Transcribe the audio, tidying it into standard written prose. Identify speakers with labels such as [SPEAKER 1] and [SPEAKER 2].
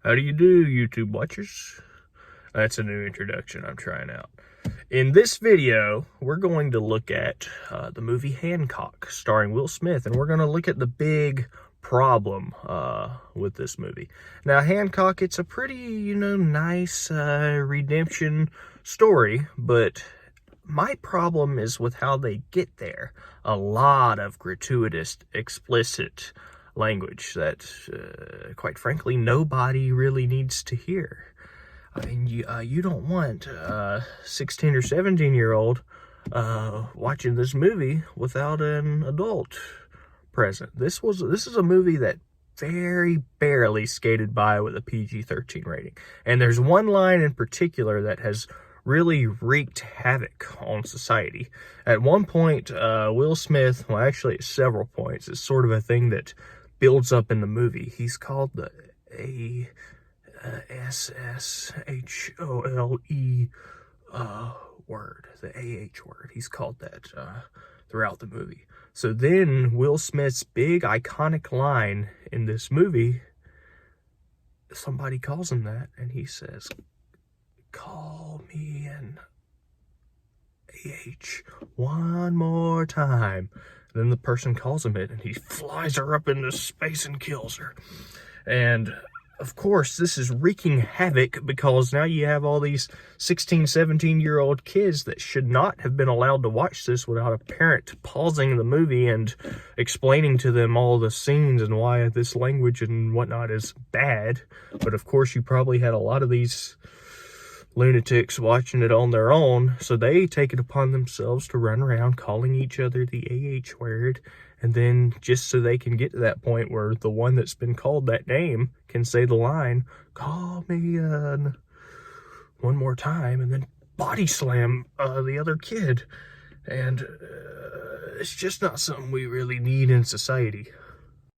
[SPEAKER 1] How do you do, YouTube watchers? That's a new introduction I'm trying out. In this video, we're going to look at the movie Hancock, starring Will Smith, and we're going to look at the big problem with this movie. Now, Hancock, it's a pretty, nice redemption story, but my problem is with how they get there. A lot of gratuitous, explicit language that, quite frankly, nobody really needs to hear. I mean, you don't want a 16 or 17-year-old watching this movie without an adult present. This is a movie that very barely skated by with a PG-13 rating. And there's one line in particular that has really wreaked havoc on society. At one point, Will Smith, well, actually at several points, it's sort of a thing that builds up in the movie. He's called the SSHOLE word, the AH word. He's called that throughout the movie. So then Will Smith's big iconic line in this movie, somebody calls him that, and he says, "Call me an AH one more time." Then the person calls him it, and he flies her up into space and kills her. And of course, this is wreaking havoc because now you have all these 16, 17-year-old kids that should not have been allowed to watch this without a parent pausing the movie and explaining to them all the scenes and why this language and whatnot is bad. But of course, you probably had a lot of these lunatics watching it on their own, so they take it upon themselves to run around calling each other the AH word, and then just so they can get to that point where the one that's been called that name can say the line, "Call me one more time," and then body slam the other kid. And it's just not something we really need in society.